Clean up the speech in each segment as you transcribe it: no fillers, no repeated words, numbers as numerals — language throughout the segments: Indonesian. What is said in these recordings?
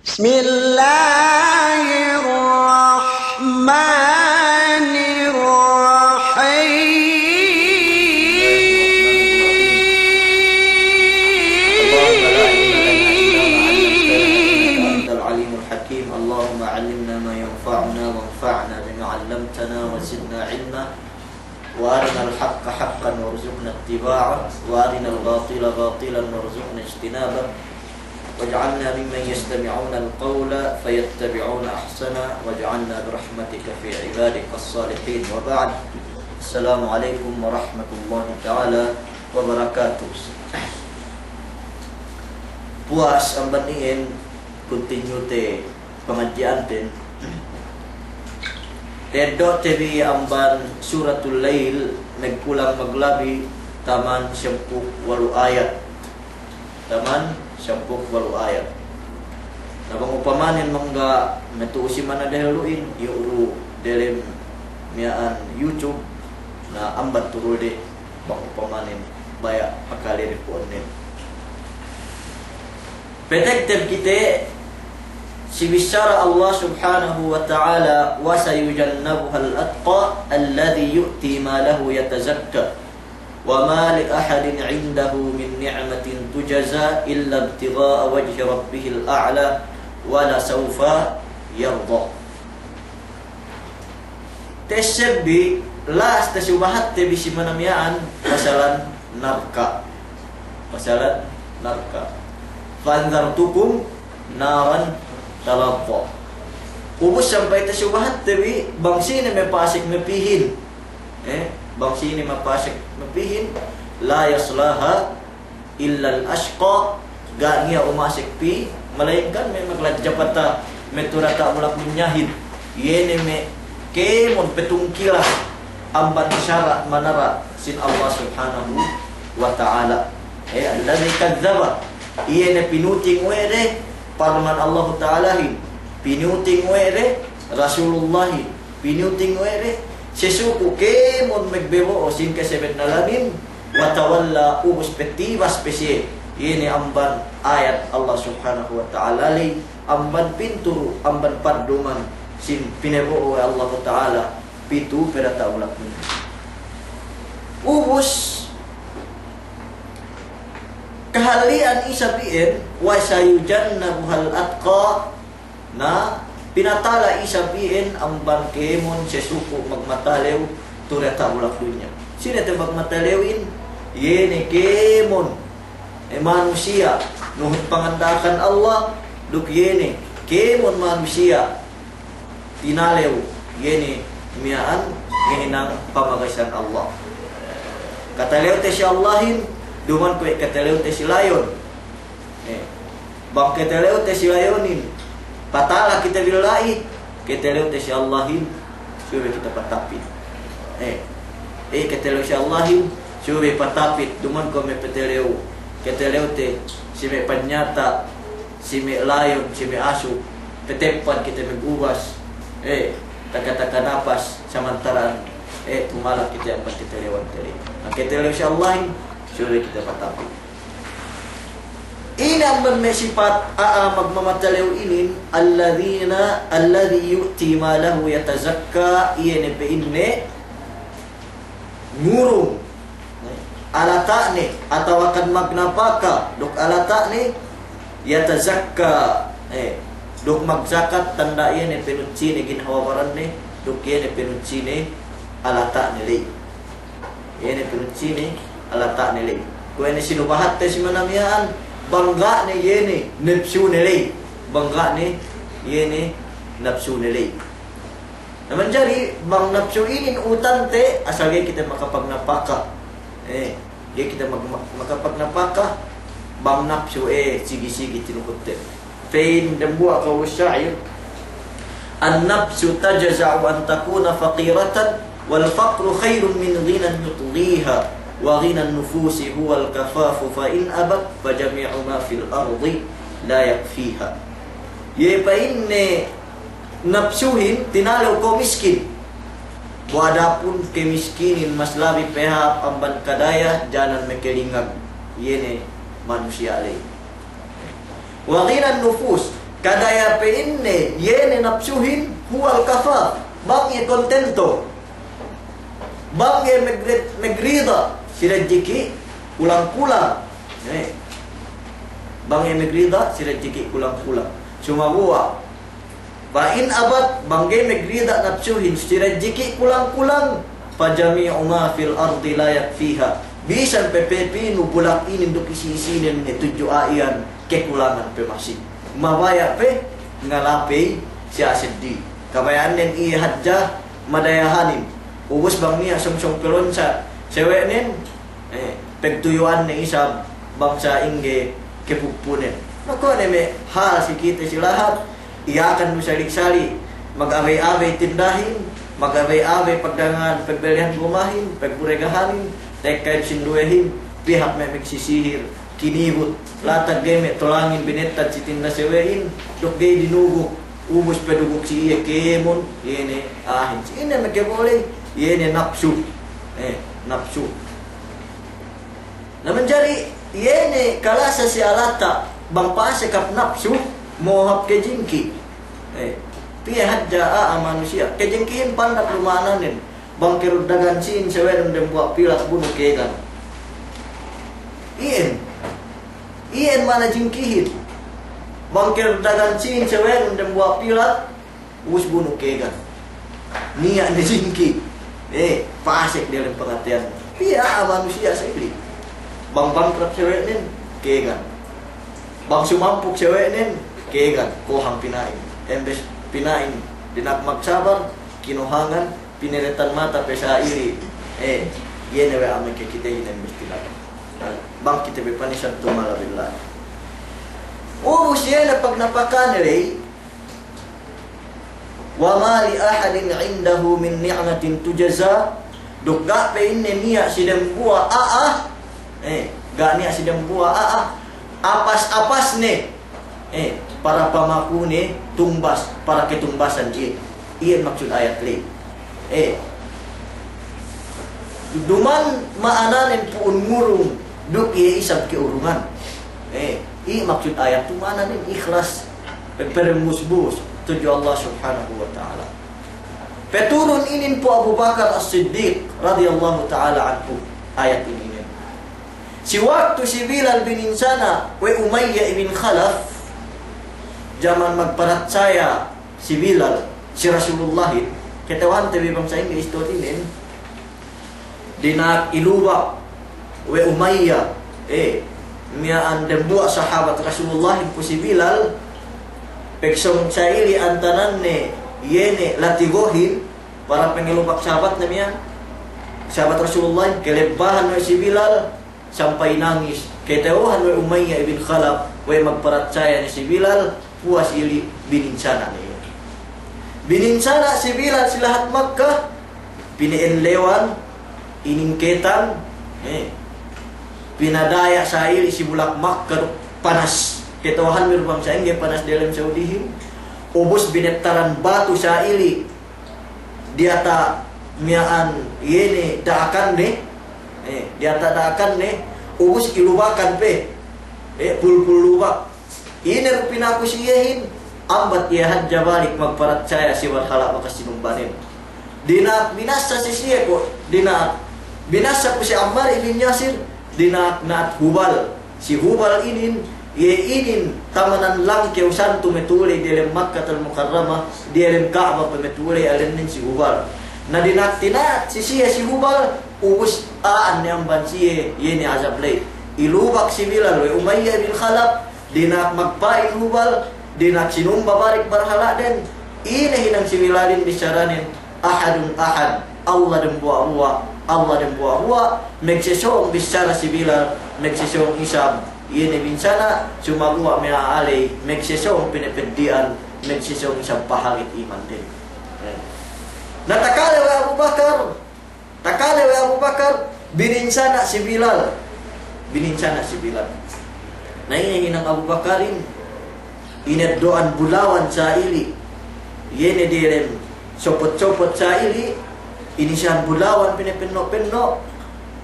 Bismillahirrahmanirrahim. Antal alimul hakim. Allahumma 'allimna ma yanfa'una wanfa'na bima 'allamtana wa zidna 'ilma. Wa arinal haqqa haqqan warzuqna ittiba'ah wa arinal batila batilan warzuqna ijtinabah. Waj'alna mimman yastami'una al-qawla fayattabi'una ahsana waj'alna birahmatika fi 'ibadikas salihin. Wa ba'd. Assalamualaikum warahmatullahi ta'ala wabarakatuh. Puas amban ingin continue te pengajian ten Tedok tebi amban suratul lail nagkulang maglabi taman 10 ayat. Taman 10 ayat. Nabang upamanin mangga natuusi mana dahuluin yuru dalam miaan YouTube na ambat turu de bang upamanin baya akali reponen. Petek kita si bisyara Allah subhanahu wa ta'ala wa sayujannabuha al-atqa alladhi yu'ti ma lahu yatazakka wa ma li ahadin 'indahu min ni'matin tujza illa ibtigha'a wajhi rabbihil a'la wa la sawfa yarda. Tesebbi las tasubahat te bisi manamian masalan narka. Masalan narka. Fanzartukum naran talabba. Ubus sampai tersyubahat tapi bangsi ni mapasik mapihin. Bangsi ni mapasik mapihin la yaslaha illa al-ashqa. Gania umasik pi melainkan memang lajapata meturata mulak menyahid. Yene me kemon petungkilah amban syarat manara sin Allah subhanahu wa ta'ala. Alladzi kadzdzaba. Yene pinuting wede Parman Allah Ta'ala pinuting were Rasulullah pinuting were sesuku kemon magbebo o sin kasebet nalamin watawalla ubus petiba spesye. Ini amban ayat Allah Subhanahu wa Ta'ala li amban pinturu amban parduman sin pinebo o Allah Ta'ala pitu perata ulak ubus kahalian isabiin wa sayujannabuhal atqa na pinatala isabiin ang bangkemon sesuku magmatalew tureta ulak dunya. Sino te magmatalewin? Yene kemon manusia nuhut pangandakan Allah duk yene kemon manusia tinalew yene miaan nginang pamagasan Allah. Katalew te si Allahin duman ko katalew te si layon. Bang katalew te si layonin. Patala kita bilai, katalew te si Allahin, suwe kita patapit. Katalew si Allahin, suwe patapit. Duman ko me katalew. Katalew te si me panyata, si me layon, si me asu. Petepan kita megubas. Taka-taka napas samantaran tumalak kita ang katalewan tadi. Ang katalew si Allahin, sudah kita patapin. Ini ang sifat magmamatalew inin alladhi yu'ti ma lahu yatazakka iyene pe inne ngurung alata ni atau akan magnapaka dok alata ni yatazakka dok magzakat tanda iyene penutsi ni ginhawaran ni dok iyene penutsi ni alata ni li iyene penutsi ni alata nilai. Kau ini sinubahat te si manamian bangga ni yene nafsu nilai. Bangga ni yene nafsu nilai. Naman jari bang nafsu ini utan te asalnya kita makapagnapaka. Dia kita makapagnapaka bang nafsu sigi-sigi tinukot te. Fain dambua kau syair. An-nafsu tajza'u an takuna faqiratan wal faqru khairun min ghinan yutghiha. Wa ghinan nufusi huwal kafafu fa in abak fa jami'u ma fil ardi la yakfiha. Ye pa inne nafsuhin tinalaw ko miskin. Wadapun kemiskinin mas labi pehap amban kadaya janan mekelingag. Yene manusia lay. Wa ghinan nufus kadaya pe inne yene napsuhin huwal kafaf, bang ye kontento, bang ye megrida sila jiki kulang-kulang, bang ye megrida sila jiki kulang-kulang, cuma buwa ba in abad bang ye megrida napsuhin sila jiki kulang-kulang, pajami'u ma fil ardi la yakfiha, bisan pepepinu bulak ini duk isisinin ni tujuh ayan kekulangan pe masih mabaya pe ngalape siya sedih kabayaan nen i hadja madayahanin ubus bang niya song pelon sa sewenen pegtuyuan ni isa bangsa ingge kepupunen mako neme hal si kita silahat iakan musalik-sali mag-away-away tindahin mag-away-away pagdangan pagbelihan gumahin pagburegahanin tekay sinduehin pihak may magsisihir kinibut latag game tolangin binetad si tinda sewein dok gay dinugok ubos pedugok si iya kemon yene ahin si ina magkebole yene napsu napsu naman jari yene kalasa si alata bangpase kap napsu mohap ke jingki piya hadja manusia ke jingkihin pandak lumananin bangkir dagan sin sewen dem buat pilak bunuh kegan ien mana jingkihin bangkir dagan sin sewen dem buat pilak us bunuh kegan niat ni jingki pasek dalam pengertian piya manusia sekali bang bangkrut sewenin kegan bang sumampuk sewenin kegan kohang pinain embes pinain dinak magsabar kinuhangan pineretan mata pesa iri yene we ame ke kita inen mestilah bang kita be panisan tu malabillah yene pag napakan re wa ma li ahadin indahu min ni'matin tujza dok ga pe inne niya sidem bua ga niya sidem bua apas ne para pamakune tumbas para ketumbasan iyan maksud ayat le duman maananin puun ngurung duk iya isab ke urungan maksud ayat tu maananin ikhlas peremusbus tuju Allah subhanahu wa ta'ala peturun inin po Abu Bakar As-Siddiq radhiyallahu ta'ala anhu ayat ini si waktu si Bilal bin Insana we Umayyah ibn Khalaf zaman magparat saya si Bilal si Rasulullah ketawan tabi bangsa Inggris totinin dinak iluwa we Umayyah miaan dembuak sahabat Rasulullah po si Bilal peksong saili antanan ne yene latigohin para pengilubak sahabat na miya sahabat Rasulullah kelebahan we si Bilal sampai nangis ketawan we Umayyah ibn Khalaf we magparatsaya ni si Bilal puas ili bininsana niya bininsana si Bilal si lahat Makkah pinienlewan iningketan pinadaya sa ili si bulak Makkah panas ketawahan mirbang sa inge panas dalam Saudihin ubos binetaran batu sa ili diata miaan yene daakan ne diata daakan ne ubos ilubakan pe pulpul lubak ini rupinaku siyahin ambat ia hadja balik magparatsaya si warhala makasinumbanin dinak binasa si siya ko dinak binasa ko si Ammar ibn Yasir dinak naat Hubal si Hubal inin tamanan lang keu santu metule di dalam Makkah al-Mukarramah di dalam Ka'bah pemetule alenin si Hubal na dinak tinat si siya si Hubal ubus aan yang ban siya yeni azab lay ilubak si Bilal we Umayyah bin Khalaf dinak magpain Hubal dinak sinumba barik berhala den ini hinang si Bilalin bisaranin ahadun ahad Allah dan buah megsesong bicara si Bilal megsesong isab ini binsana cuma buah mea alay megsesong pinepedian megsesong isab pahagit iman din natakale we Abu Bakar bininsana si Bilal na ini hinang Abu Bakarin inat doan bulawan sa ili yene direm sopot-sopot sa ili inisian bulawan pinepeno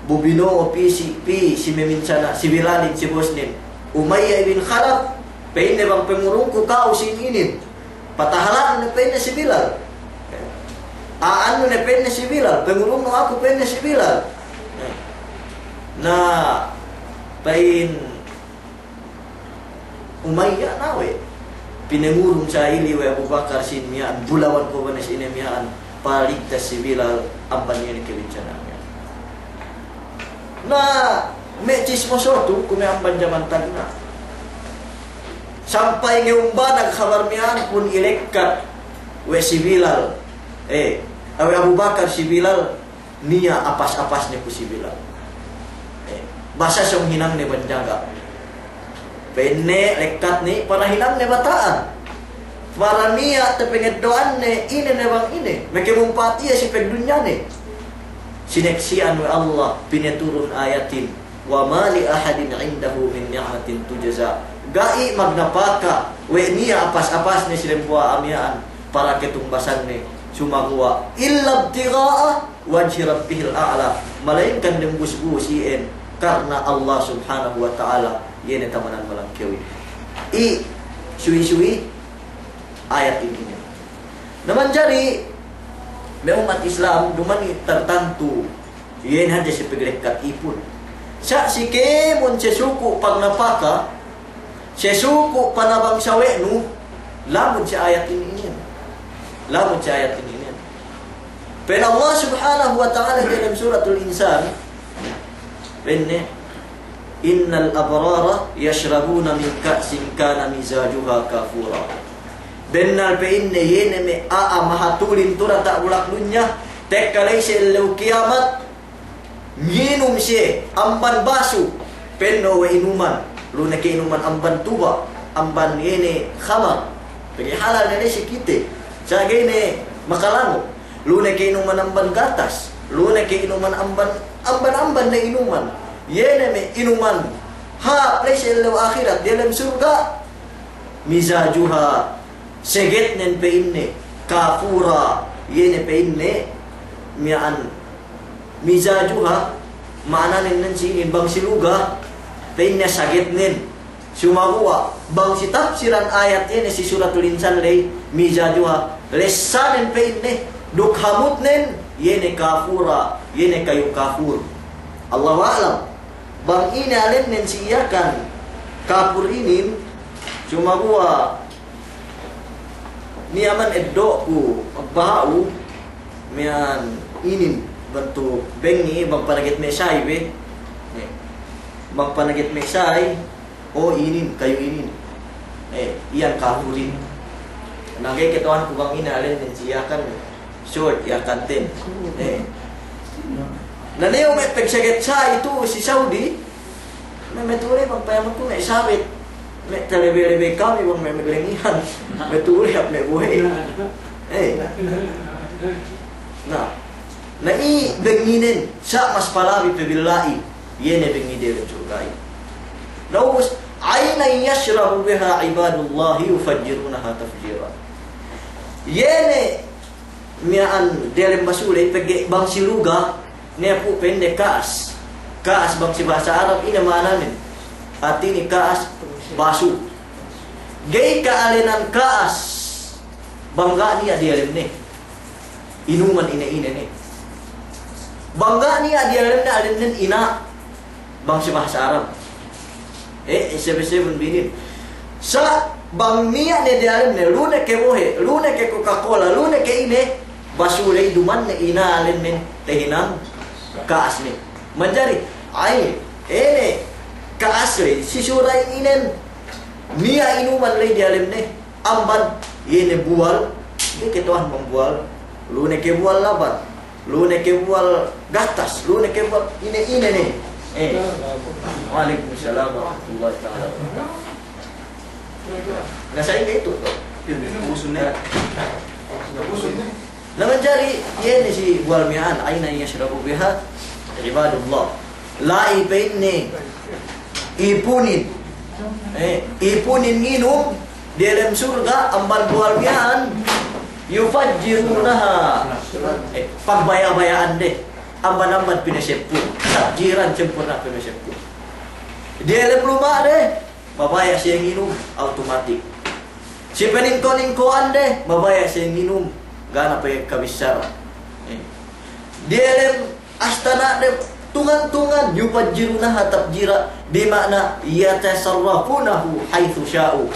bubino o pi si meminsana si Bilalin si Bosnin Umayyah ibn Khalaf Paine bang pengurungku kau sininin. Patahalan ne paine si Bilal. Aan ne paine si Bilal, pengurung no aku paine si Bilal. Nah, pain Umayyah nawe. Pinengurung sa ili wa Abu Bakar sin mian bulawan ko banes ini mian paligtas si Bilal amban ni kebencananya. Nah, mecis mosotu kume amban zaman tagna. Sampai ngeumba nagkabar mian pun ilekat we si Bilal. Abu Bakar si Bilal niya apas-apas ni ku si Bilal. Basa siyang hinang ni banjaga. Penne lekat ni para hinang ni bataan. Para niya tepenged doan ni ini ne bang ini. Mekemumpati si pegdunya ni. Sineksian wa Allah pineturun ayatin wa ma li ahadin indahu min ni'matin tujza. Gai magnapaka we niya apas-apas ni silempua amiaan para ketumbasan ni cuma gua illa ibtigha'a wajhi rabbihil a'la. Melainkan dembus-busin karena Allah subhanahu wa ta'ala yene tamanan malang kewi. Sui-sui ayat ini. Naman jari may umat Islam dumani tertentu yene hanya si peglekat ipun. Sa si kemun sesuku pagnapaka sesuku panabang sawenu lamun si ayat ini. Lamun si ayat ini. Pen Allah subhanahu wa ta'ala dalam suratul insan Benne innal abrara yashrabuna min ka'sin kana mizajuha kafura. Bennal pe inne yene me a mahatulin tura tak bulak lunya tek kalai se leu kiamat nginum se amban basu penno we inuman luna ke inuman amban tuba amban yene khamar bagi halal nene si kite sagene makalango luna ke inuman amban gatas luna ke inuman amban na inuman yene me inuman ha presel lo akhirat dalam surga mizajuha seget nen pe inne kafura yene pe inne mian mizajuha mana nen sinin bang siluga pe inne saget nen sumawa bang si tafsiran ayat yene si suratul insan lay mizajuha lesanen pe inne duk hamut nen yene kafura yene kayu kafur. Allahu a'lam. Bang ini alen mensiakan kafur ini cuma gua niaman eddoku bau mian ini bentuk bengi bang panagit mesai be bang panagit mesai oh ini kayu ini iyan kafurin nagay ketuan ku bang ini alen mensiakan short ya kantin naneo may pagsaget sa itu si Saudi may metuli bang payaman ko may sabit may talebe-lebe kami bang may maglingihan may tuli at may buhay na benginin sa mas palabi pebillahi yene bengide surgai naubos ayna yashrabu biha ibadullahi yufajjirunaha tafjira yene mian dalam basule pege bang siluga ne po pende kaas bang si bahasa Arab ini mana nin ati ni kaas basu gay kaalinan kaas bangga niya dalam ne inuman ina ne bangga niya dalam ne alin nin ina bang si bahasa Arab sebesar binin sa bang niya ne dalam ne lune ke mohe lune ke Coca-Cola lune ke ine basule duman ne ina alin nin tehinang kaas ni menjadi ai kaas ni si surai inen niya inuman lay di alim ni amban yene bual ni ketuan membual lune ke bual laban lune ke bual gatas lune ke bual ine ni Waalaikumsalam warahmatullahi taala nah saya itu usunnya Laman jari yene si bual mi'an aina yashrabu biha ibadullah la ibinni ipunin nginum di dalam surga amban bual mi'an yufajjirunaha pagbaya-bayaan deh amban-amban pinasepun takjiran sempurna pinasepun di dalam rumah deh mabaya siya nginom, automatic. Si peningko-ningkoan deh, mabaya siya nginom, gana pa yung kabisara. Dielem astana de tungan-tungan yupajiruna tabjira bimana yatasarrafunahu haitsu sya'u.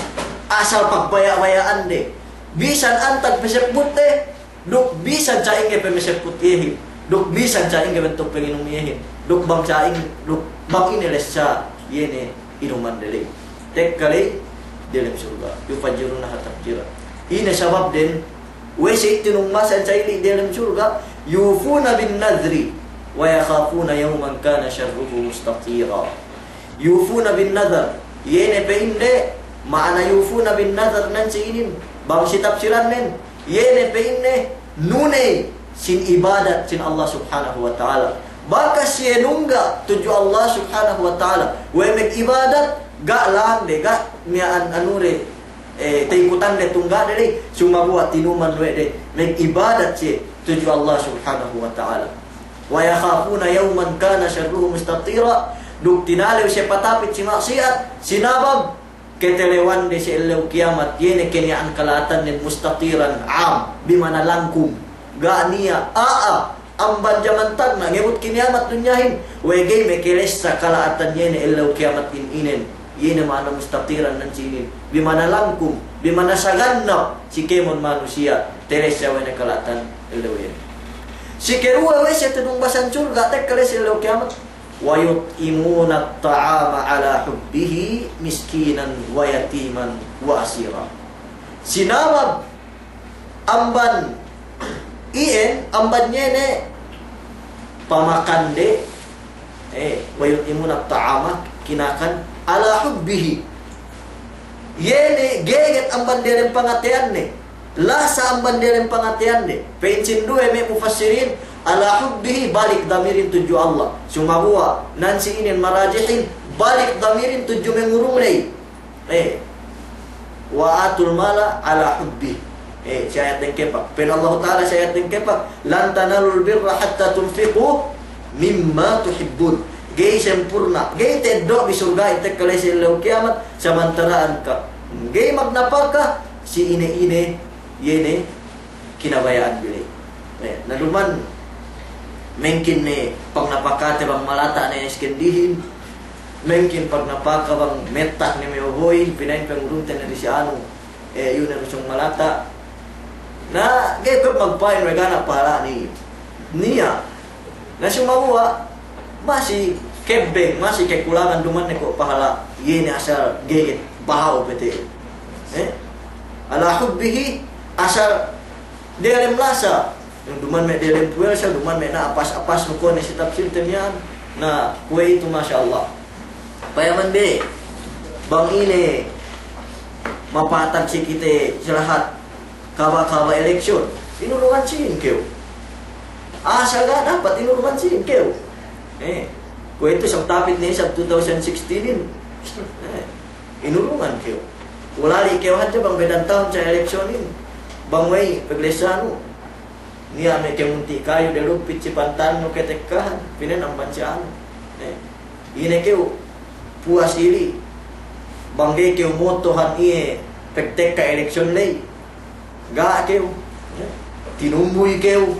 Asal pagbaya-bayaan deh. Bisan antag peseput deh, duk bisan caing ke pemeseput yehi. Duk bisan caing ke bentuk penginum yehi. Duk bang caing, duk bang ini lesca yene inuman dele. Tek kali dalam surga yupajiruna tabjira. Ini sebab den wesi tinung masa caili dalam surga yufuna bin nadri wa yakhafuna yawman kana syarruhu mustatira. Yufuna bin nadar yene peinde makna yufuna bin nadar nan siinin bang si tafsiran nen yene peinde nune sin ibadat sin Allah subhanahu wa ta'ala. Baka sienungga tuju Allah subhanahu wa ta'ala we meg ibadat ga lang de ga mian anure taikutan de tungga de cuma buat tinuman we de meg ibadat si tuju Allah subhanahu wa ta'ala. Wa yakhafuna yawman kana syarruhu mustatira. Duk tinalew siya patapit si maksiat sinabab ketelewan de si elew kiamat yene kenyaan kalatan nin mustatiran am bimana langkum ga niya amban jaman tagna ngebut kiamat dunyahin wege mekeles sa kalatan yene elew kiamat inen yene mana mustatiran nan sinin bimana langkum bimana saganna si kemon manusia teles sa wene kalatan elew yene. Si keruwa we siya tunong basan surga tek kale si elew kiamat wa yut'imuna at-ta'ama ala hubbihi miskinan wa yatiman wa asira. Sinawab amban amban nyene pamakan de wa yut'imuna at-ta'ama kinakan ala hubbihi yene geget amban derem pangatian ne lasa amban derem pangatian ne pencin dua me mufassirin ala hubbihi balik damirin tuju Allah sumabua nansi inin marajihin balik damirin tuju mengurung lay wa atul mala ala hubbi syayat yang kepak pen Allah Ta'ala syayat yang kepak lan tanalul birra hatta tunfiqu mimma tuhibbun gay sempurna gay tedok di surga itek kalesi lew kiamat samantaraan ka gay magnapaka si ine yene kinabayaan bili naduman mungkin ne pag napakate bang malata na eskendihin mungkin pag napaka bang metak ni meoboy pinain panguruntan na si ano yun na rusong malata na gay ko magpain regana pahala niya na sumawa masih kebeng masih kekulangan duman ne ko pahala yene asal gay bahaw pete ala hubbihi asal dalam lasa yung duman may dalam puwersa, duman may naapas-apas nuko na si tafsir temyan na kue itu Masya Allah payaman be bang ini mapatag si kita selahat kawa-kawa eleksyon inurungan sin keu asa ga dapat inurungan sin keu kue itu sa tapit ni sa 2016 inurungan keu ulali keu hadya bang bedang tahun sa eleksyon ini bang way paglesano niya may kemunti kayo delupit si pantan no ketekahan pinen ang bansyaan ine keu puas ili bangge keu motohan iye pektek ka eleksyon lay ga keu tinumbuy keu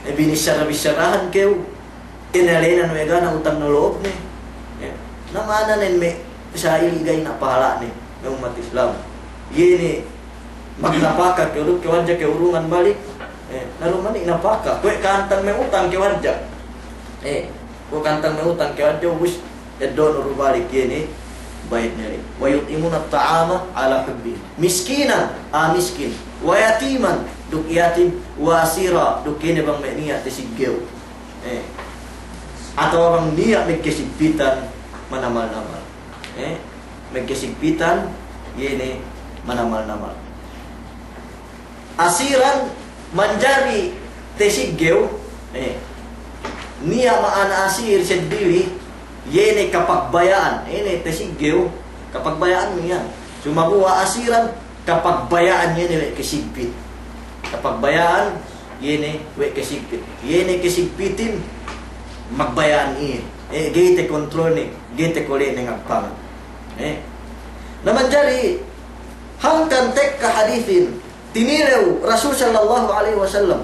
binisara-bisarahan keu inalenan mega na utang na loob ni namana nen me sa iligay na pahala ni ng umat Islam yene magnapaka keu kewadja keurungan balik naluman inapaka kue kantang may utang kewadja kue kantang may utang kewadja wis edon uru balik yene bayit nari wa yutimuna at-ta'ama ala hubbi miskinan miskin wa yatiman duk yatim wa asira duk kene bang may niya tesiggew atau bang niya may kesigpitan manamal-namal may kesigpitan yene manamal-namal asiran manjari tesiggew niya maana asir sediri yene kapagbayaan tesiggew kapagbayaan niya sumabuwa asiran kapagbayaan yene we kesigpit kapagbayaan yene we kesigpit yene kesigpitin magbayaan iye gete kontrol ni gete kole ni ngagpang Naman jari hangkan tek ka hadithin tinilew Rasul sallallahu alaihi wasallam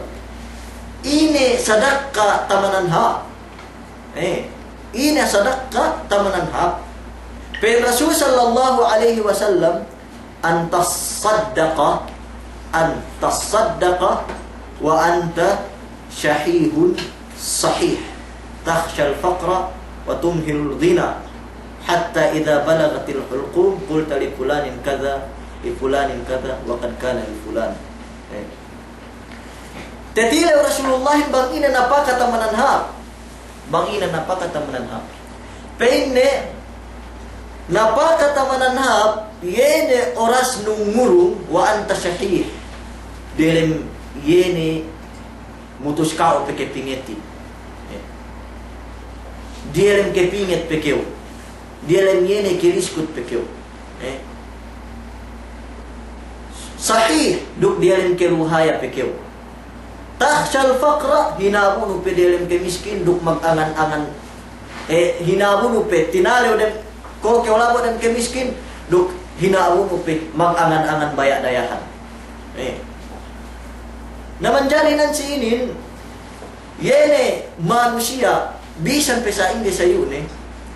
ini sadaqah tamananha. Ini sadaqah tamananha. Pen Rasul sallallahu alaihi wasallam antas saddaqa wa anta syahihun sahih takhshal faqra wa tumhilul ghina hatta idza balagatil hulqum qulta li fulanin kadza li fulanin kadza wa qad kana li fulan. Tetila Rasulullah bang ina napaka tamananha. Bang ina napaka tamananha. Penne napaka tamananha yene oras nungurung wa anta syahih. Delem yene mutus kau peke pingeti. Delem ke pinget pekeu. Delem yene kiriskut pekeu. Sahih duk delem ke ruhaya pekeu. Takhshal faqra hinabunu pe delem ke miskin duk magangan-angan hinabunu pe tinale dem ko ke olabo dem ke miskin duk hinabunu pe magangan-angan bayak dayahan. Naman jari nan si inin yene manusia bisan pesaing de sayu ne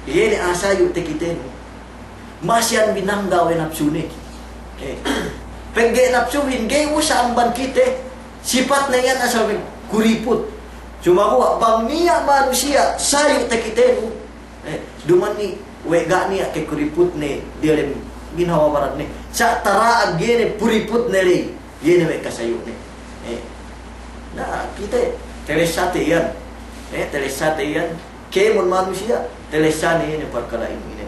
yene asayu te kiteno masyan binangga we nafsu ne pengge nafsu hinge usang ban kite sifat na yan asal kuriput. Cuma ko bang niya manusia sayu te kiteno duman ni wega niya ke kuriput ne dilem ginawa barat ne sa taraag yene puriput ne le yene we kasayu ne. Nah kita telesate yan telesate yan kemon manusia telesane ini perkara ini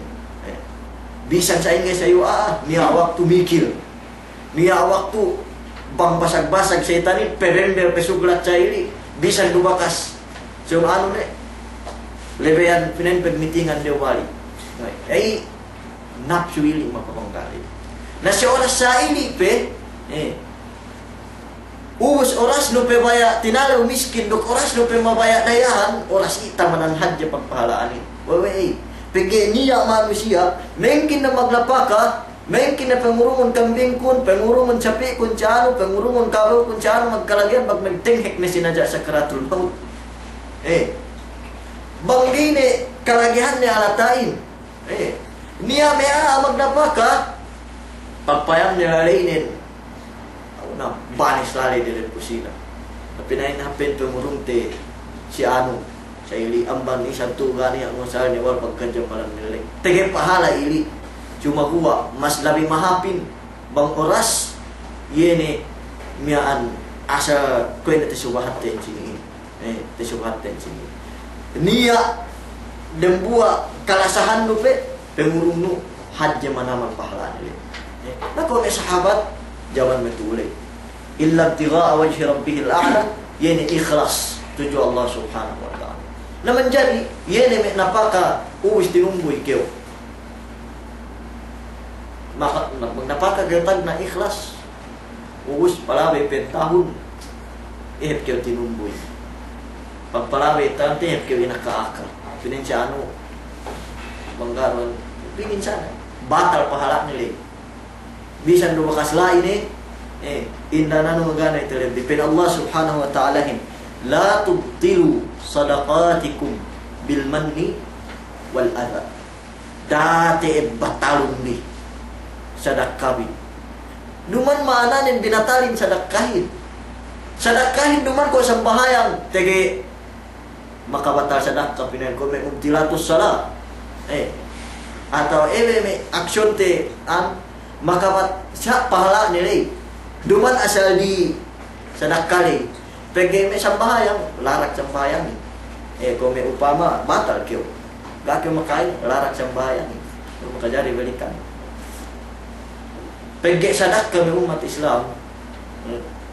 bisa sa ingay sayo niya waktu mikir niya waktu bang basag-basag setanin perember pesuglat sa ili bisan dubakas so ano ne lebeyan pinenpagmitingan de wali ay napsu ili mapapangkali na si oras sa ili pe uus oras no pe baya tinalaw miskin dok oras no pe mabaya dayahan oras itamanan hadya pagpahalaan wewe pege niya manusia mengkin na maglapaka mungkin na pengurungan kambing kun, pengurungan sapi kun cano, pengurungan kabo kun cano magkalagyan bag nagtinghik na sinadya sa karatul maut. Banggi ni kalagihan ni alatain. Niya mea magnapaka pagpayam niya lalinin. Na banis lali din kusina. Pinain hapin pengurung te si ano sa ili amban isang tuga niya ang masal niya war pagkadyang malang nilalay. Tege pahala ili. Cuma gua mas labi mahapin bang oras yene miaan asa ko na tisubahat ten sini tisubahat ten sini niya dembua kalasahan nu pe pengurung nu hadja manaman pahala ni nako may sahabat jawan metule illa ibtigha wajhi rabbihil a'la yene ikhlas tuju Allah subhanahu wa ta'ala naman jadi yene me napaka uwis tinumboy keo maka napakagatag na ikhlas uus palaway pentahon ihip kayo tinumboy pagpalaway tante ihip kayo inakaaka pinensya ano banggaron pingin sana batal pahala nila bisan lumakas lain inda na numagana ito dipin Allah subhanahu wa ta'ala la tubtilu sadaqatikum bil manni wal adha dati batalon ni sadakabi. Duman maananin binatalin sadakahin. Sadakahin duman ko sa bahayang tege makabatal sadaka pinain ko may mubtilatus sala. Atau may aksyon te makabat sa pahala nila. Duman asal di sadakali. Pege may sa bahayang larak sa bahayang. Kung may upama batal kyo. Gakyo makain larak sa bahayang. Makajari balikan. Pegge sadak kami umat Islam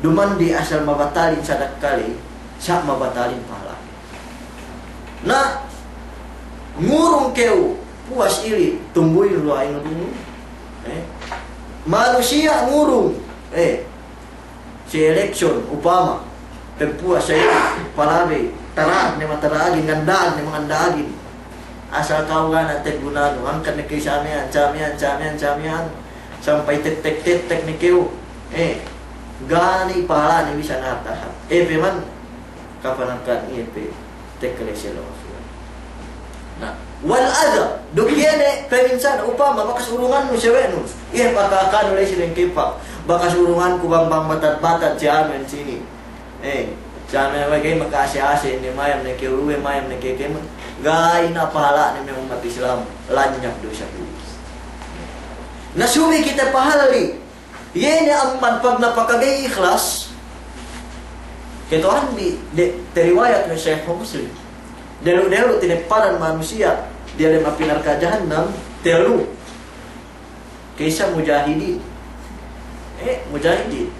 duman di asal mabatalin sadak kali sa mabatalin pahala na ngurung keu puas ili tumbuy luay no dunu manusia ngurung si election upama pempuas sa ili palabi taraag ni mataraagin gandaan ni mga andagin asal kau kan nanti guna angkat niki samian sampai tek nikiu gani pahala ni bisa natahan peman kapan akan pe tek keleselo. Nah, wal adha dukiane peminsan upama bakas urungan nu sewenu pakakan oleh sining kipa bakas urungan ku bang batat-batat jamen sini jamen wage makasi-asi ni mayam ni kiruwe mayam ni kekem gai na pahala ni umat Islam lanyak dosa dulu nasumi kita pahala li yene amman pag napakagay ikhlas ketohan di teriwayat ni Syekh Muslim delu tineparan manusia dia ada mapinar ka jahannam telu kisah mujahidin mujahidin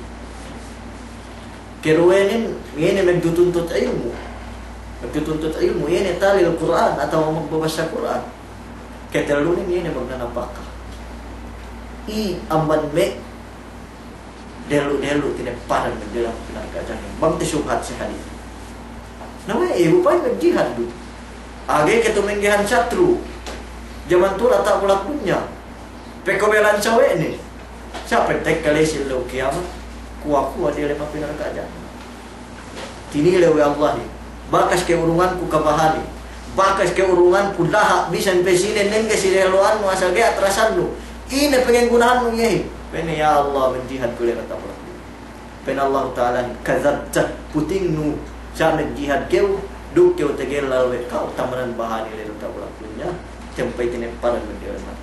keruenin ini magtutuntut ilmu ini talil Quran atau magbabasa Quran ketelunin ini magnanapaka amban me delu tineparan menjelang mapinar ka jahannam bang tisubhat si hadis namanya ibu pai berjihad dulu. Age ketumenggihan satru. Zaman tu tak pulak dunia. Pekobelan cawe ni. Siapa tek kali silau kiamat. Kuah dia lemah pinar kaja. Tini lewe Allah ni. Bakas ke urungan ku kabahani. Bakas ke urungan ku lahak bisan pesine nengke sileloan nu asal ge atrasan lu. Ini pengen gunahan nu yehi. Pen ya Allah berjihad ku lera tak pulak. Pen Allah Taala kadzabta puting nu Jangan jihad kau, duk kau tegel lalu kau tamaran bahan ini tak boleh punya, sampai tine paran mendiaman.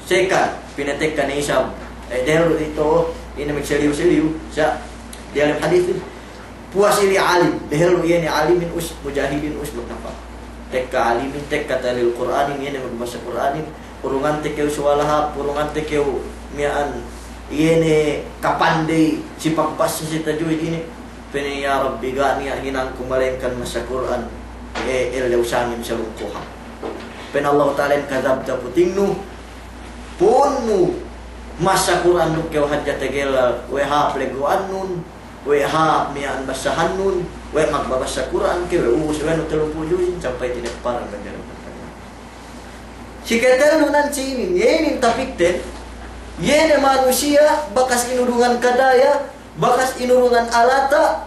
Sekan pinatek kan Islam, dahulu itu ini menceliu, sa dia dalam hadis ini puas ini alim, dahulu ini alimin us mujahidin us berapa? Tekka alimin tekka talil Quran ini berbahasa Quran ini, urungan tekeu sualaha, urungan tekeu mian. Ini kapan deh sipak pas si tajwid ini peni ya Rabbi gani hinang kumalengkan masa Quran el usamin salungkuha pen Allah Taala kadzabta putingnu punnu masa Quran lu keu hajat tegela we ha plego annun we ha mian basahannun we magbabasa Quran ke we uswen 30 sampai tidak parang ganjaran si ketel nunan sini yenin tapikten yene manusia bakas inurungan kadaya bakas inurungan alata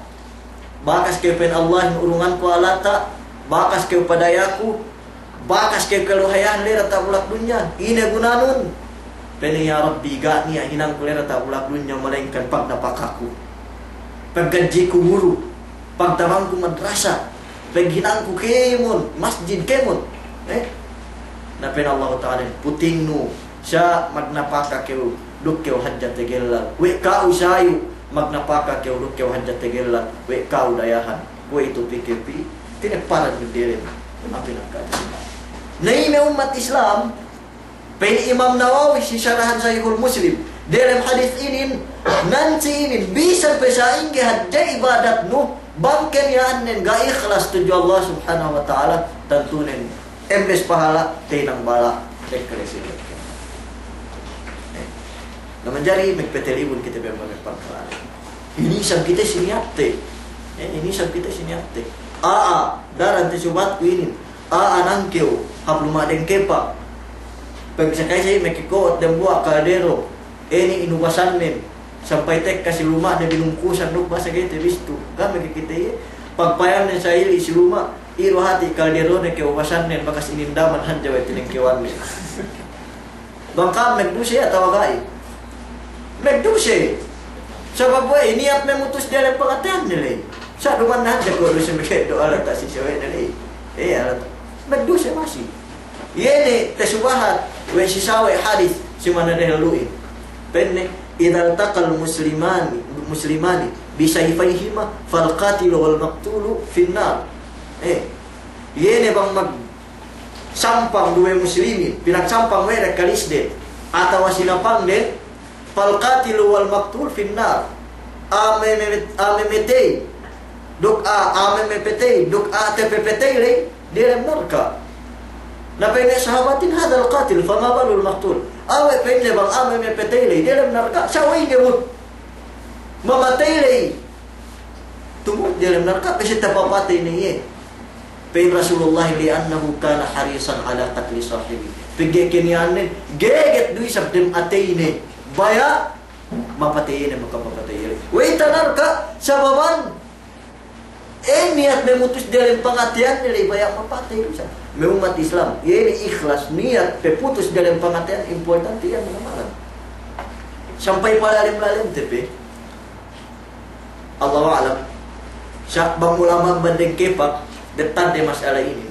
bakas kepen Allah inurungan ku alata bakas ke padayaku bakas ke keluhayan lera tak ulak dunya ini gunanun peni ya Rabbi gani hinang ku lera tak ulak dunya melainkan pag napakaku paggajiku guru pagtamangku madrasah paghinangku kemun masjid kemun na pen Allah Taala putingnu siya magnapaka keu duk keu hajjat tegella we kau sayu magnapaka keu duk keu hajjat tegella we kau dayahan we itu PKP tidak parat berdiri apa nak kata nei umat Islam pen Imam Nawawi si syarahan Sahihul Muslim dalam hadis ini nanti ini bisa pesaing ke hajjat ibadat nu bangken ya annen ga ikhlas tuju Allah Subhanahu wa taala tentunen embes pahala tenang bala dekresi naman jari magpetelibon kita berbagai perkara. Ini sang kita siniate. Ini sang kita siniate. Daran te subat ku ini. Nangkeu hapluma den kepa. Pagsakai saya mekiko dan buat kaldero. Ini inubasan men. Sampai tek kasih rumah dan binungkusan nuk bahasa kita bistu. Kami kita ye. Pagpayam den saya isi rumah iro hati kaldero ne ke ubasan men bakas inindaman han jawa tineng kewan men. Bangkam nagdusi atau wagai. Megduse sebab boy niat memutus dalam pengatahan nilai sa duman na jago lu semeke doa tak si cewek nilai alat megduse masih yene tesubahat we si sawe hadis si mana dahului penne idza taqal muslimani bisayfayhima fal qatil wal maqtul finnar yene bang mag sampang dua muslimin pinang sampang we rekalis de atau sinapang de fal qatil wal maqtul finnar amemete duk amemepete duk tppt le dia neraka na pene sahabatin hadal qatil fama balul maqtul awe pene bang amemepete le dia neraka sawai gemut mamatay le tumut dia neraka kasi tapapatay ni Pain Rasulullah li'annahu kana harisan ala qatli sahibi. Pigi kinyanin geget dui sabdem ateine. Baya mapatayin makapapatayin. Wait tanar ka sababan niat memutus dari pengatian dari baya mapatayin sa. Umat Islam, ini ikhlas niat peputus dari pengatian important dia menamalan. Sampai palalim-lalim tepe. Allah alam. Syak bang ulama banding kepak detan de masalah ini.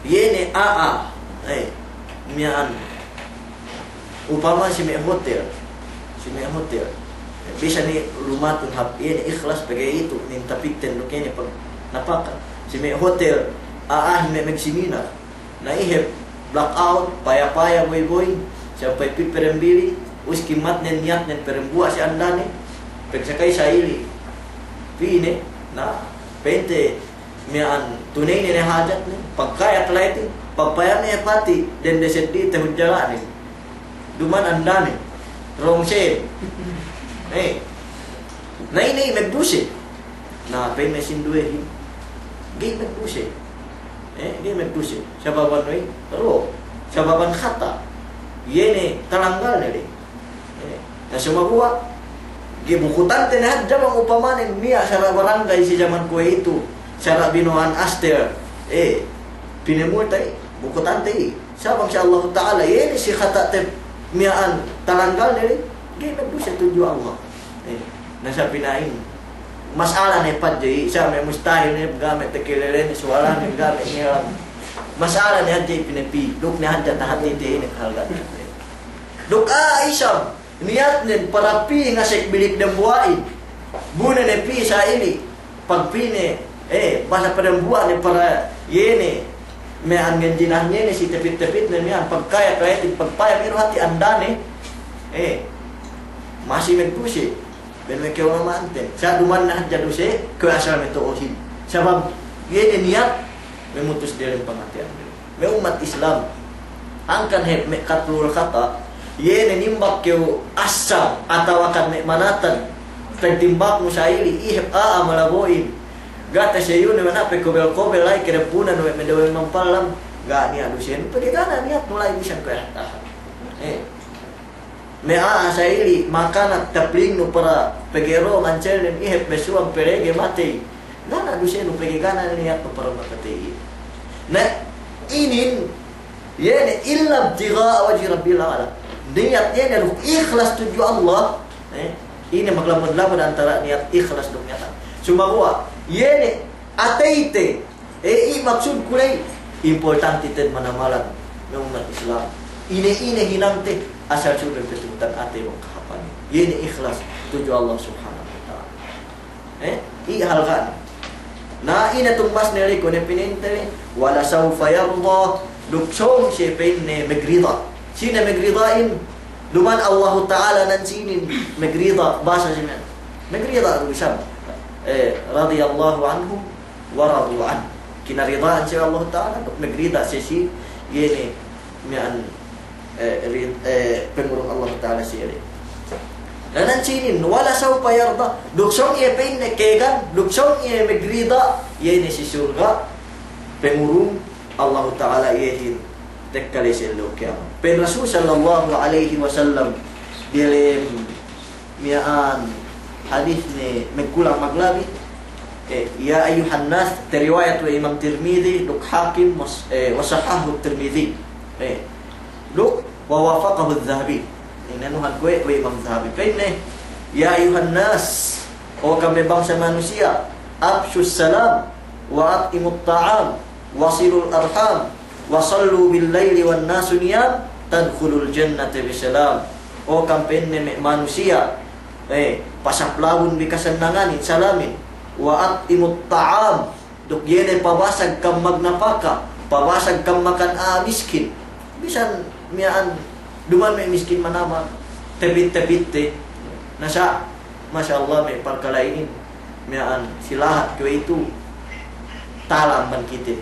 Yene mian upama si me hotel bisa ni rumah tuh hab ini ikhlas pakai itu minta piten lo kene pag napaka si me hotel me magsimina na ihep blackout paya boy sampai piperembili uskimat nen niat nen perembua si andane pegsakay sa ili pine na pente mian tunay ni hajat ni pagkaya klaiting pagpaya ni pati den deset di tahun jalan ni duman andane wrong shape na ini magdusi na pen mesin duwe gi magdusi gi magdusi sababan noi ro sababan khata yene talanggal ni na sumagua gibukutan tinahat jamang upamanin miya sa barangay si zaman ko itu sa binuan aster pinimultay bukutan tay sabang si Allah Ta'ala yene si khata te miyaan talanggal ni gimana bisa tuju Allah nasa pinain masalah ni padjay sa may mustahil ni gamit tekilelen suwala ni gamit niya masalah ni hadjay pinapi duk ni hadjay tahati ni kalgan duk isam niat nen para pi nga sek bilik dem buain buna ne pi sa ini pagpine basa padang buah ni para yene me an ngenjinahnya ni si tepit-tepit ne mian pagkaya kaya pagpaya pero hati andane masih megpusi ben mekeu manten sa duman na hadja dose ke asal meto ohim sabab yene niat memutus dari pengatian me umat Islam angkan he me katlul kata yene nimbak keu asam atau akan mek manatan tertimbak musaili ihab malaboin gata sayun mana pe kobel lai kerepunan we medewe mampalam ga ni adusen pegana niat mulai bisa ke atas me saili makana tapling no para pegero mancel den ihab besuang perege mati gana adusen no pegana niat para makati na inin yene illa ibtigha wajhi rabbil alamin niatnya dan ikhlas tuju Allah ini maglamod-lamod antara niat ikhlas dong nyata cuma gua yene ateite maksud kulay importante ten manamalan ng umat Islam ini hinante asal sudah betutan ate mo kahapan yene ikhlas tuju Allah subhanahu wa ta'ala halkan na ina tumbas nili ko ne pininte wala sawfa yarda duksong si penne magrida sina magridain duman Allah Ta'ala nan sinin magrida basa siya magrida rusam radiyallahu anhu wa radu an kinaridaan siya Allah Ta'ala magrida siya yene mian pengurung Allah Ta'ala siya nan sinin wala sawpa yarda duksong iya penne kegan duksong iya magrida yene si surga pengurung Allah Ta'ala iyahin tekkali selo kya pen Rasul sallallahu alaihi wasallam dialim miaan hadis ni megkulang maglabi ya ayuhan nas riwayat wa Imam Tirmidzi duk Hakim wa sahahu Tirmidzi duk wa wafaqahu adh-Dhahabi inanuhan ko wa Imam Dhahabi kayne ya ayuhan nas o kami bangsa manusia afshus salam wa atimut ta'am wasilul arham wasallu bil laili wan nasu niyam tadkhulul jannata bisalam o kampenne manusia pasaplawon bi kasenangan salamin wa atimut ta'am duk yene pabasag kam magnapaka pabasag kam makan miskin bisan mian duman may miskin manama tebit nasa masyaallah may parkalainin mian silahat ko itu talam man kita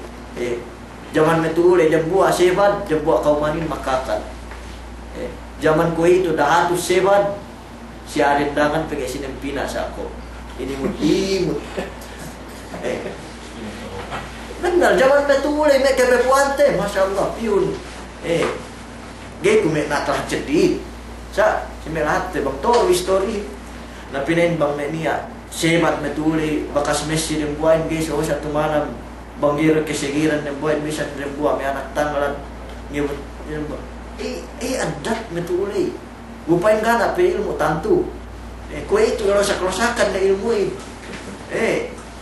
zaman metule jam buah seban jam buah kaumanin makakan zaman ko itu dah atus seban si arindangan pakai sinempina sa ako ini mut Benar, zaman betulay may kebepuante, Masya Allah, yun. Gay ko may naklah jadi. Sa, si may lahat, bang to, history. Na pinain bang niya, semat betulay, bakas Messi ng buwan, gay, so sa tumanam, banggiro kesigiran ng buwan, bisan ng buwan, may anak tanggalan, ngibot, yun ba? Adat betulay. Gupain ka na, ilmu tantu. Kung ito, kalau sa krosakan na ilmu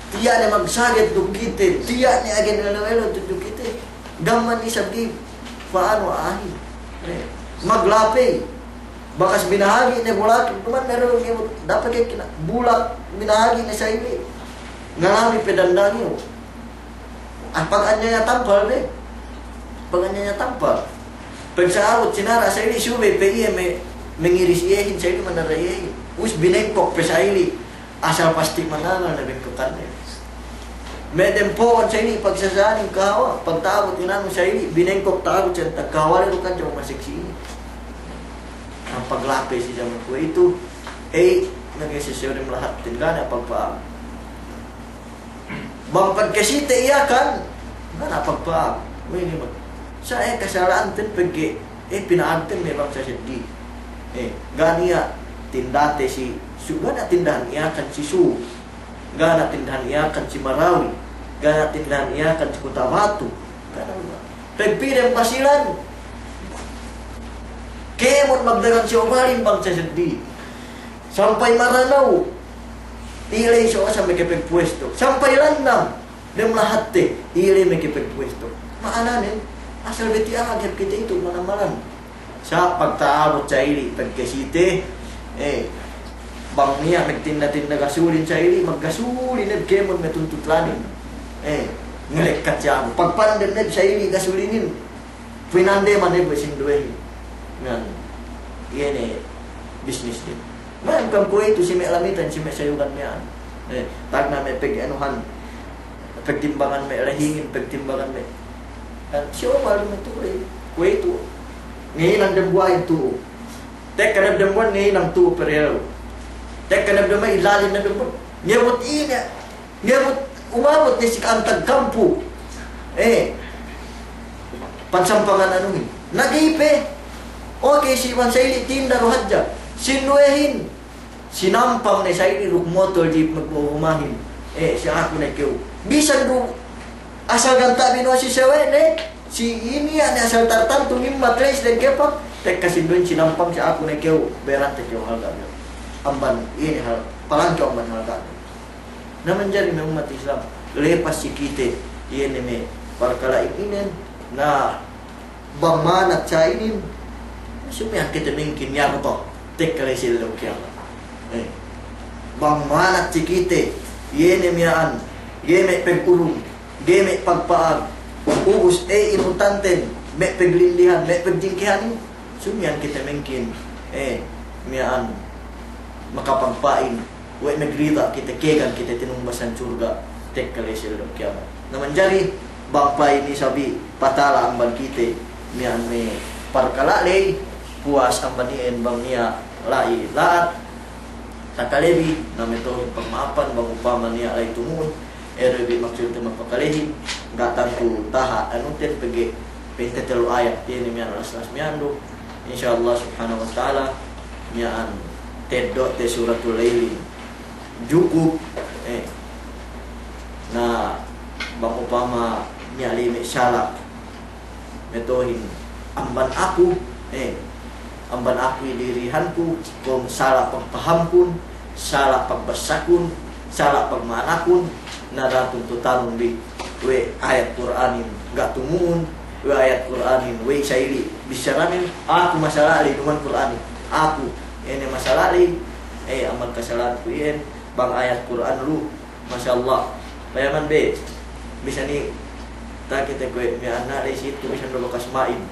tiya na magsagit dukite, tiya ni agen elo dukite. Gaman isabgi paano ahin. Maglape. Bakas binahagi ni bulak, cuman meron dapat kay bulak binahagi ni sa ini. Ngalami pedandang yo. Pag anya tampal be. Pag anya tampal. Pag sa awot sinara sa ini sube pe may mengiris iyahin sa ini manarayahin. Us binengkok pe sa ini. Asal pasti manangal na bengkokan niya. Medem po sa ini pagsasaning kawa, pagtawag inano sa ini, binengkok tawag sa tagkawali ro kan jang masiksi. Ang paglape si zaman ko ito nag-isisyon ng lahat tingana pagpaam. Bang pagkasita iyakan, na pagpaam. Ini mag sa kasalaan tin pagki pinaantin may bang sa sidi. Ganiya tindate si gana tindahan iyakan si Su, gana tindahan iyakan si Marawi, gana tindahan iyakan si Cotabato, gana pagpirem pasilan kemon magdagan si Omarin bang sa sedi sampai Maranao ilay siya sa may kipagpwesto sampai Landam dem lahat ilay may kipagpwesto maananin asal beti agad kita itu manamalan sa pagtaabot sa ili pagkasite bang niya nagtinda-tinda gasulin sa ili maggasulin at kemon may tuntutlanin ngelekat siya mo pagpandan na sa ili gasulinin pinande man singduhin yan yan business din man kang po ito si may alamitan si may sayugan niya tag na may pag-anuhan pagtimbangan may rahingin pagtimbangan may siya wala may tuloy kuwito ngayon ang dambuhay ito tek kanab dambuhan ngayon ang tuo perero tek kanab damay ilalim na dambuhan ngabot ina ngabot umabot ni si kantag kampo pansampangan anuhin nagipe okay si Iwan Saili tinda rohadja sinuehin sinampang ni Saili ruk motor jeep magpuhumahin siya ako na kiyo bisan ru asal ganta bino si sewe si ini ani asal tartan tungim matres dan kepak tek kasinduin sinampang siya ako na kiyo berante kiyo halga amban ini hal palang kiyo amban halga naman jari may umat Islam lepas si kite ini may parkala ikinen na bamanat sa inin sumiyang kita mingkin niya ko to tek kare sila kaya bamanat si kite yene miyaan yeme pagkulong yeme pagpaag ubus imutanten me paglindihan me pagdingkihan sumiyang kita mingkin miyaan makapagpain wa nagrita kita kegan kita tinumbasan surga tek kare sila kaya naman jari bangpay ni sabi patala ang bagkite miyaan me parkalale puas ang baniin bang niya lai laat takalebi na metode pagmaapan bang upama niya ay tumun erebi maksud te magpakalehin gatan tu taha anutin pagi pintetelo ayat ini mian alas miando insyaallah subhanahu wa taala mian teddo te suratul laili cukup na bang upama niya limi syala metohin amban aku amban aku dirihanku kung salah pagpahampun salah pagbasakun salah pagmanakun nada tuntutan bi we ayat Qur'anin gak tumuun we ayat Qur'anin we saili bisaranin aku masalali duman Qur'anin aku ini masalali amal kesalahan ku ien bang ayat Qur'an lu masyaallah bayaman be bisa ni tak kita ku mi anak di situ bisa do bekas main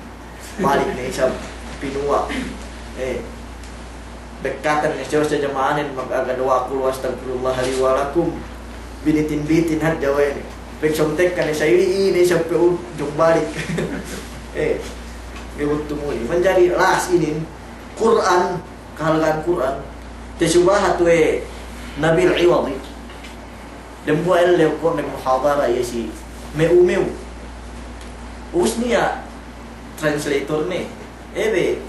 balik ni isab pinua dekatan ni sa jamaanin mag-agadawa ko astagfirullah li wa lakum binitin-bitin had jawen pegsomtek kan sa ini sa peud balik gawat tumuli menjadi las ini Quran kahalagan Quran tesubahat we Nabil Iwadi dembuel le ko nag muhadara yesi umeu. Usnia translator nih.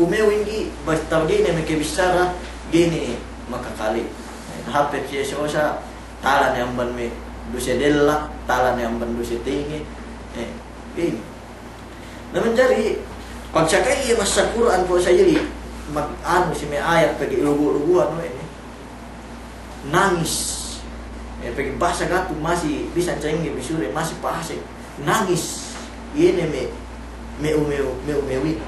Umeu ini basta gini makibisara gini makakali. Hapet siya sa talan yang ban me duse della, talan yang ban duse tinggi. Gini. Namun jadi pagsakai masa Quran po sa ili mag-ano si may ayat pagi lugu-luguan ini. Nangis. Pagi bahasa gato masih bisa cengge bisure masih pahase. Nangis. Ini me umewi.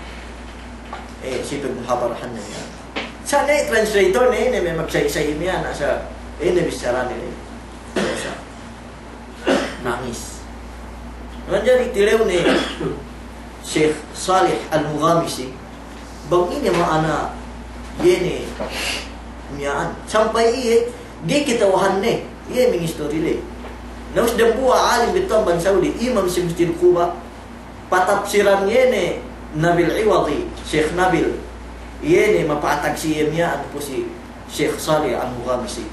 Si paghabarhan niya. Sana translator ni may magsay-say niya nasa bicara ni. Nangis. Namun jadi tilew ni Syekh Salih Al-Mughamisi bang ini maana yene miyaan sampai di kita wahanne ming story le naus dambua alim bitam ban Saudi imam si Masjid Quba patafsiran yene Nabil Iwadi Syekh Nabil yene mapatag si miyaan po si Syekh Salih Al-Mughamisi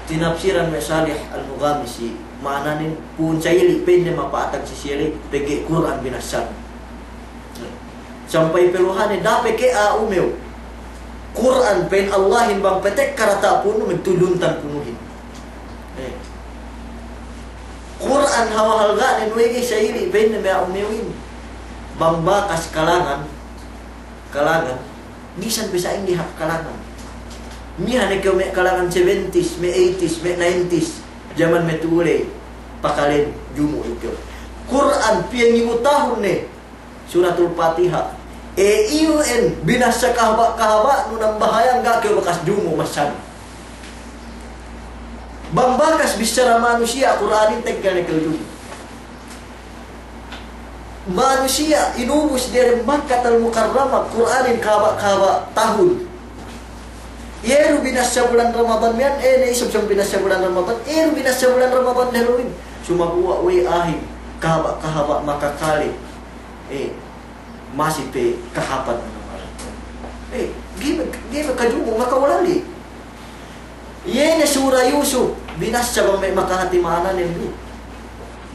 tinafsiran me Salih Al-Mughamisi maananin pun sayili pende mapatag si sili pegi Quran binasan sampai peluhane dape ke umeu Quran pen Allahin bang petek karata pun magtuluntan punuhin Quran hawahal ganin wege sayili pende me umewin bang bakas kalangan bisan bisa inggi hak kalangan mihane ke me kalangan 70s me 80s me 90s zaman metule pakalin jumu itu Quran piang tahun ne suratul Fatihah iun binasa kahaba nunang bahaya enggak ke bekas jumu masan bambakas bicara manusia Quranin tegane ke jumu manusia inubus dari Makkah al-Mukarramah Quranin kahaba tahun Yeru binasa bulan Ramadan mian isap binasa bulan Ramadan binasa bulan Ramadan Halloween cuma buat ahim kahaba maka kali masih pe kahapan gime kajumu maka walali yene surah Yusuf binasa bang maka hati mana nendu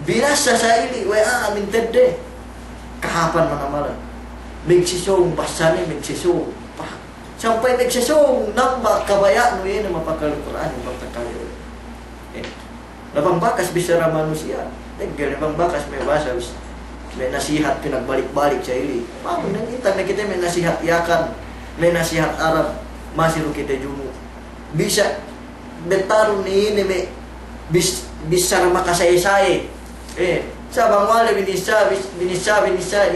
binasa sa ili amin tedde kahapan mana malam megsisong basane megsisong sampai megsisong nambah kabaya no yun mapakal Quran yung pagkakali labang bakas bisara manusia labang bakas may basa may nasihat pinagbalik-balik sa ili mabang nangitan na kita may nasihat yakan may nasihat Arab masiro kita jumu bisa betaro ni yun may bisara makasay-say sabang wala binisa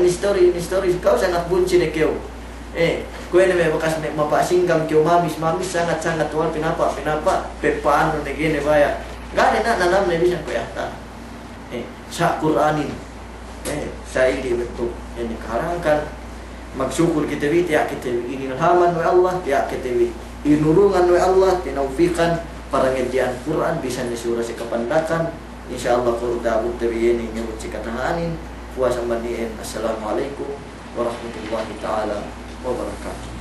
story kau sangat bunci na kyo kue na may bakas mapasinggam kyo mamis sangat tuwal pinapa pepaano na gini baya gani na nanam na bisan kuya ta sa Quranin sa ili betul ini kaharangkan magsyukur kita ya kita inilhaman wa Allah ya kita inurungan wa Allah tinaufikan para ngejian Quran bisa disura si kepandakan insyaallah kalau dabut tabiyeni nyebut si katahanin puasa mandiin assalamualaikum warahmatullahi taala wabarakatuh.